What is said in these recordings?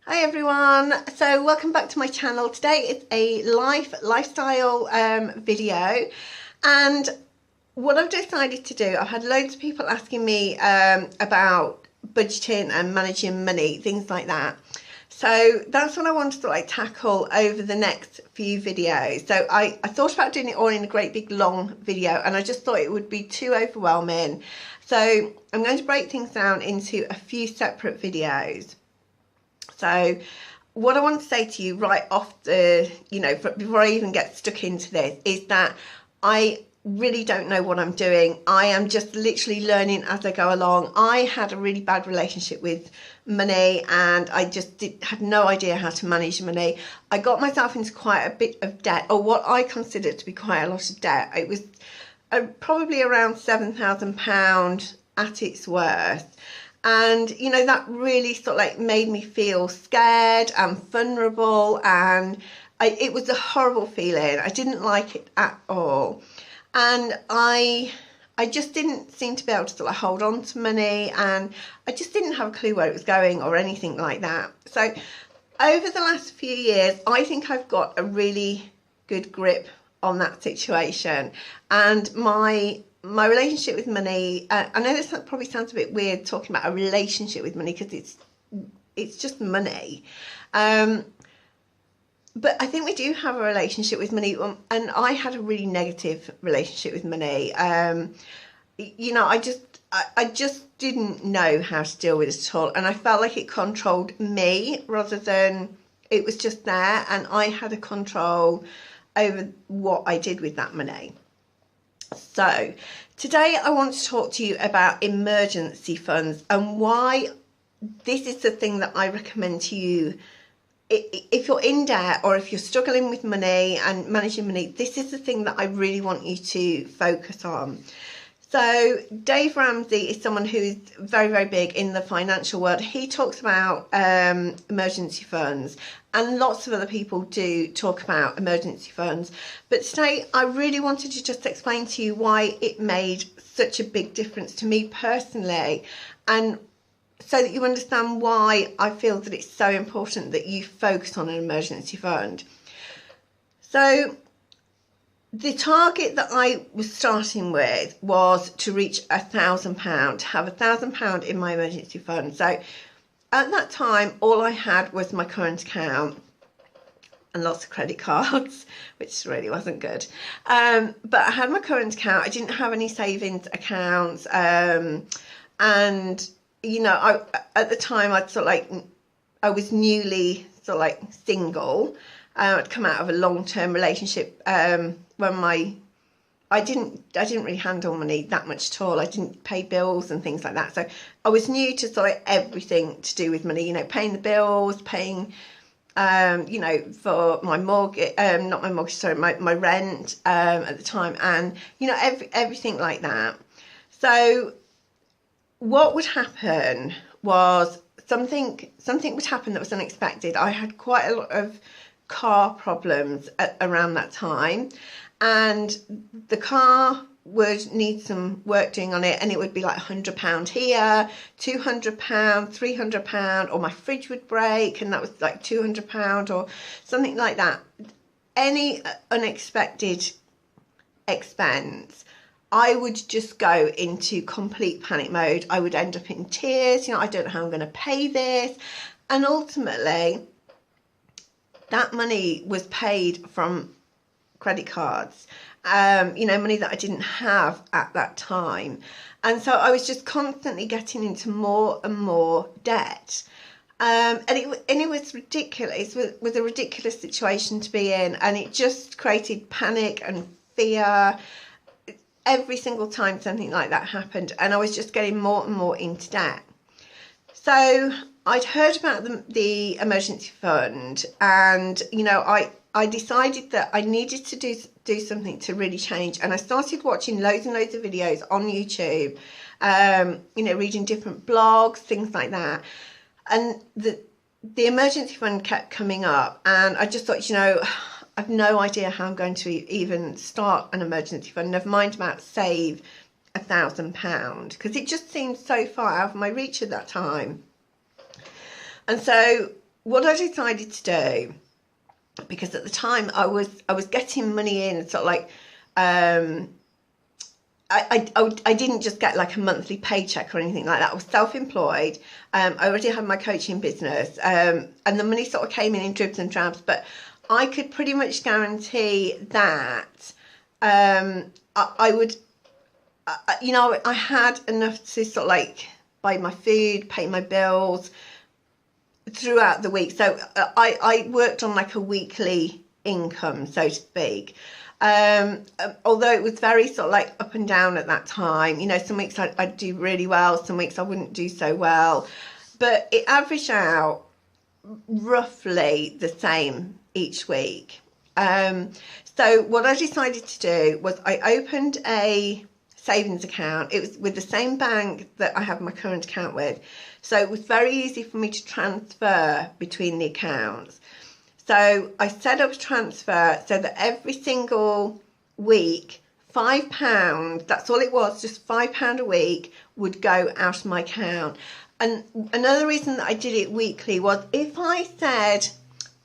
Hi everyone, so welcome back to my channel. Today it's a lifestyle video, and what I've decided to do, I've had loads of people asking me about budgeting and managing money, things like that. So that's what I wanted to tackle over the next few videos. So I thought about doing it all in a great big long video, and I just thought it would be too overwhelming. So I'm going to break things down into a few separate videos. So what I want to say to you right off the, before I even get stuck into this, is that I really don't know what I'm doing. I am just literally learning as I go along. I had a really bad relationship with money, and I just had no idea how to manage money. I got myself into quite a bit of debt, or what I consider to be quite a lot of debt. It was probably around £7,000 at its worth. And, that really made me feel scared and vulnerable, and it was a horrible feeling. I didn't like it at all. And I just didn't seem to be able to hold on to money, and I just didn't have a clue where it was going or anything like that. So over the last few years, I think I've got a really good grip on that situation, and my relationship with money, I know this probably sounds a bit weird talking about a relationship with money, because it's just money, but I think we do have a relationship with money, and I had a really negative relationship with money. I just didn't know how to deal with it at all, and I felt like it controlled me rather than it was just there, and I had a control over what I did with that money. So today I want to talk to you about emergency funds, and why this is the thing that I recommend to you. If you're in debt, or if you're struggling with money and managing money, this is the thing that I really want you to focus on. So Dave Ramsey is someone who's very, very big in the financial world. He talks about emergency funds, and lots of other people do talk about emergency funds. But today I really wanted to just explain to you why it made such a big difference to me personally, and so that you understand why I feel that it's so important that you focus on an emergency fund. So the target that I was starting with was to reach £1,000, to have £1,000 in my emergency fund. So at that time, all I had was my current account and lots of credit cards, which really wasn't good. But I had my current account. I didn't have any savings accounts. And, at the time, I was newly single. I'd come out of a long-term relationship when I didn't really handle money that much at all. I didn't pay bills and things like that. So I was new to everything to do with money, paying the bills, paying, for my mortgage, not my mortgage, sorry, my rent at the time, and, everything like that. So what would happen was something would happen that was unexpected. I had quite a lot of car problems around that time, and the car would need some work doing on it, and it would be like £100 here, £200, £300, or my fridge would break, and that was like £200 or something like that. Any unexpected expense, I would just go into complete panic mode. I would end up in tears. I don't know how I'm going to pay this. And ultimately, that money was paid from credit cards, money that I didn't have at that time. And so I was just constantly getting into more and more debt. And it was ridiculous. It was a ridiculous situation to be in. And it just created panic and fear every single time something like that happened, and I was just getting more and more into debt. So I'd heard about the emergency fund, and I decided that I needed to do something to really change, and I started watching loads and loads of videos on YouTube, reading different blogs, things like that, and the emergency fund kept coming up, and I just thought, I've no idea how I'm going to even start an emergency fund, never mind about save £1,000, because it just seemed so far out of my reach at that time. And so what I decided to do, because at the time I was getting money in, sort of like, I didn't just get like a monthly paycheck or anything like that. I was self-employed. I already had my coaching business, and the money sort of came in dribs and drabs. But I could pretty much guarantee that I would, I had enough to sort of like buy my food, pay my bills throughout the week. So I worked on like a weekly income, so to speak. Although it was very sort of like up and down at that time, some weeks I'd do really well, some weeks I wouldn't do so well, but it averaged out roughly the same each week. So what I decided to do was I opened a savings account. It was with the same bank that I have my current account with, so it was very easy for me to transfer between the accounts. So I set up a transfer so that every single week, £5, that's all it was, just £5 a week would go out of my account. And another reason that I did it weekly was, if I said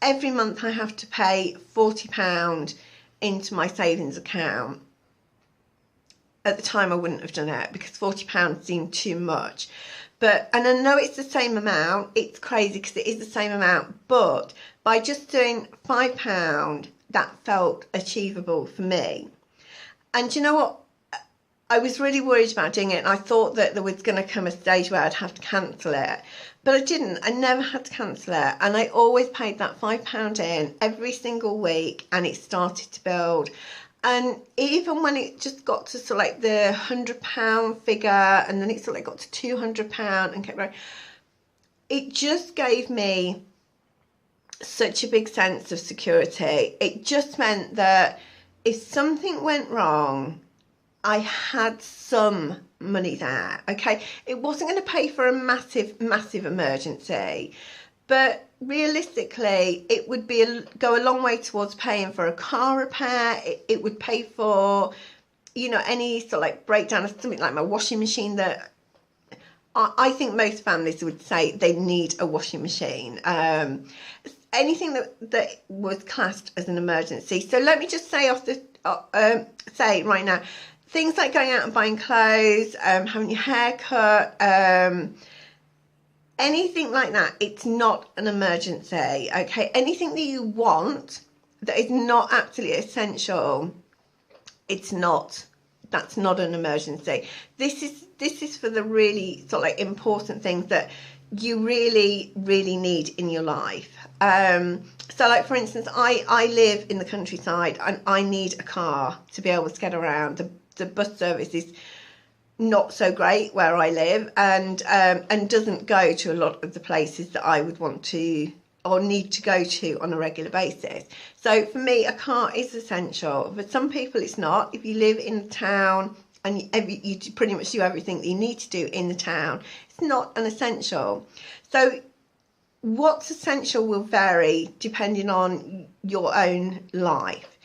every month I have to pay £40 into my savings account, at the time I wouldn't have done it, because £40 seemed too much. And I know it's the same amount, it's crazy because it is the same amount, but by just doing £5, that felt achievable for me. And you know what? I was really worried about doing it, and I thought that there was going to come a stage where I'd have to cancel it. But I didn't. I never had to cancel it. And I always paid that £5 in every single week, and it started to build. And even when it just got to sort of like the £100 figure, and then it sort of like got to £200 and kept growing, it just gave me such a big sense of security. It just meant that if something went wrong, I had some money there. Okay, it wasn't going to pay for a massive emergency, but realistically it would go a long way towards paying for a car repair. It would pay for any sort of like breakdown of something like my washing machine, that I think most families would say they need a washing machine. Anything that was classed as an emergency. So let me just say say right now, things like going out and buying clothes, having your hair cut, anything like that, it's not an emergency. Okay, anything that you want that is not absolutely essential, that's not an emergency. This is for the really sort of like important things that you really need in your life. So like for instance, I live in the countryside and I need a car to be able to get around. The bus service is not so great where I live, and doesn't go to a lot of the places that I would want to or need to go to on a regular basis. So for me, a car is essential. For some people it's not. If you live in a town and you pretty much do everything that you need to do in the town, it's not an essential. So what's essential will vary depending on your own life.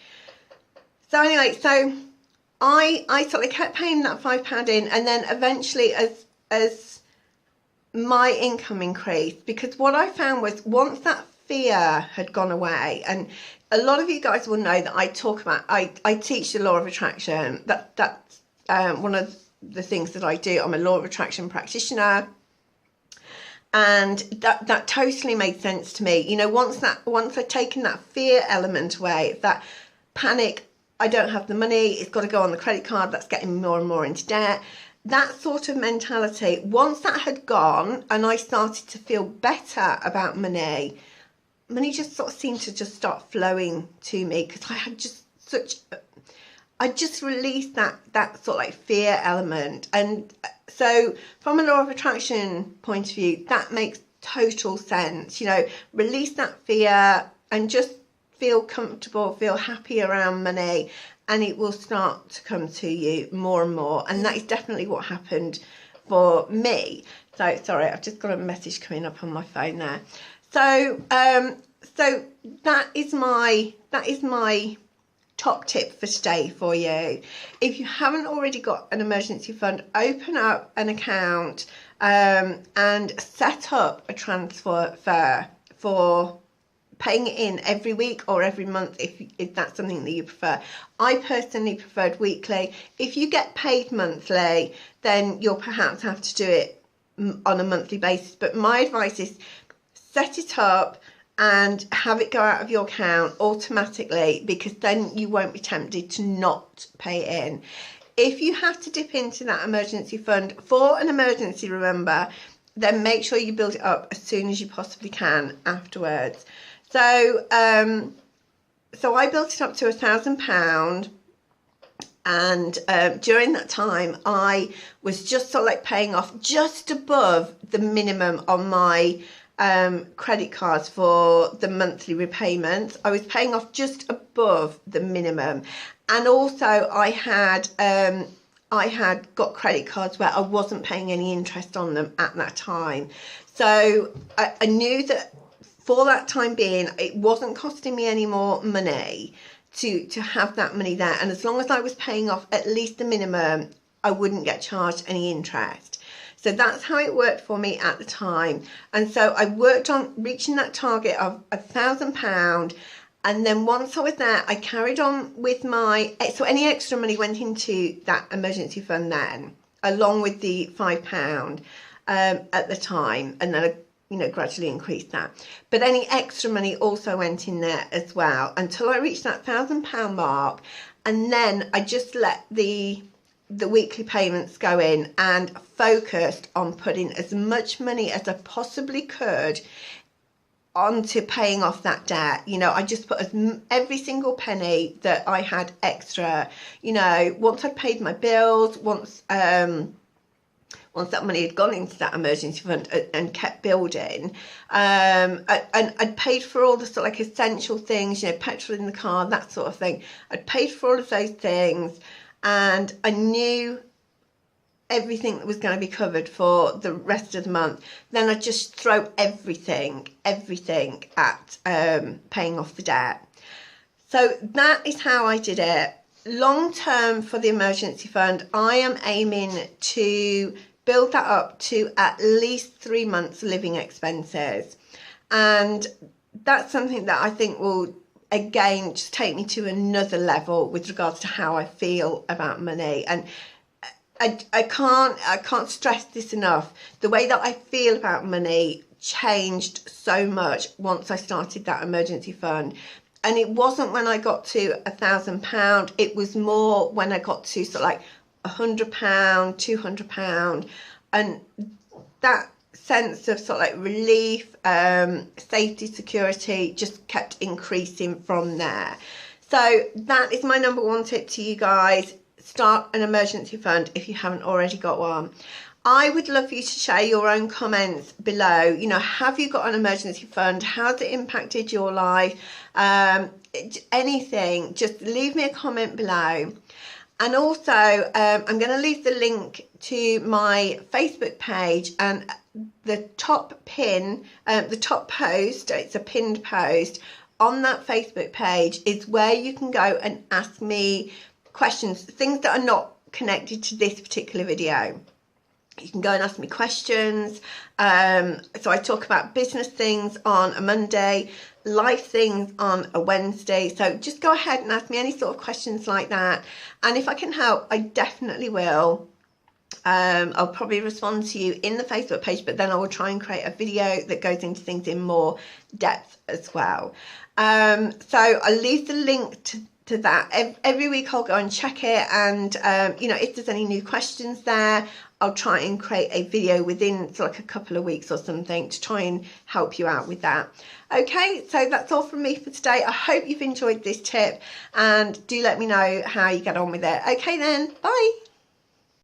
So anyway, so I sort of kept paying that £5 in, and then eventually as my income increased, because what I found was once that fear had gone away, and a lot of you guys will know that I teach the law of attraction. That's one of the things that I do. I'm a law of attraction practitioner, and that totally made sense to me. Once I'd taken that fear element away, that panic, I don't have the money, it's got to go on the credit card, that's getting me more and more into debt, that sort of mentality, once that had gone and I started to feel better about money just sort of seemed to just start flowing to me, because I had just I just released that sort of like fear element. And so from a law of attraction point of view, that makes total sense. Release that fear and just feel comfortable, feel happy around money, and it will start to come to you more and more. And that is definitely what happened for me. So sorry, I've just got a message coming up on my phone there. So so that is my top tip for today for you. If you haven't already got an emergency fund, open up an account and set up a transfer for paying it in every week or every month if that's something that you prefer. I personally preferred weekly. If you get paid monthly, then you'll perhaps have to do it on a monthly basis. But my advice is set it up and have it go out of your account automatically, because then you won't be tempted to not pay it in. If you have to dip into that emergency fund for an emergency, remember, then make sure you build it up as soon as you possibly can afterwards. So I built it up to £1,000, and during that time I was just sort of like paying off just above the minimum on my credit cards for the monthly repayments. I was paying off just above the minimum, and also I had got credit cards where I wasn't paying any interest on them at that time. So I knew that for that time being, it wasn't costing me any more money to have that money there. And as long as I was paying off at least the minimum, I wouldn't get charged any interest. So that's how it worked for me at the time. And so I worked on reaching that target of £1,000. And then once I was there, I carried on with so any extra money went into that emergency fund then, along with the £5 at the time. And then I gradually increased that. But any extra money also went in there as well until I reached that £1,000 mark. And then I just let the weekly payments go in and focused on putting as much money as I possibly could onto paying off that debt. I just put every single penny that I had extra, once I paid my bills, once that money had gone into that emergency fund and kept building, and I'd paid for all the sort of like essential things, petrol in the car, that sort of thing. I'd paid for all of those things, and I knew everything that was going to be covered for the rest of the month. Then I'd just throw everything at paying off the debt. So that is how I did it. Long term for the emergency fund, I am aiming to build that up to at least 3 months living expenses. And that's something that I think will, again, just take me to another level with regards to how I feel about money. And I can't stress this enough. The way that I feel about money changed so much once I started that emergency fund. And it wasn't when I got to £1,000. It was more when I got to sort of like £100, £200, and that sense of sort of like relief, safety, security just kept increasing from there. So that is my number one tip to you guys. Start an emergency fund if you haven't already got one. I would love for you to share your own comments below. Have you got an emergency fund? How's it impacted your life? Anything, just leave me a comment below. And also, I'm going to leave the link to my Facebook page, and the top post, it's a pinned post on that Facebook page, is where you can go and ask me questions, things that are not connected to this particular video. You can go and ask me questions. So I talk about business things on a Monday, life things on a Wednesday. So just go ahead and ask me any sort of questions like that. And if I can help, I definitely will. I'll probably respond to you in the Facebook page, but then I will try and create a video that goes into things in more depth as well. So I'll leave the link to that. Every week I'll go and check it, and if there's any new questions there, I'll try and create a video within sort of like a couple of weeks or something to try and help you out with that. Okay, so that's all from me for today. I hope you've enjoyed this tip, and do let me know how you get on with it. Okay then, bye.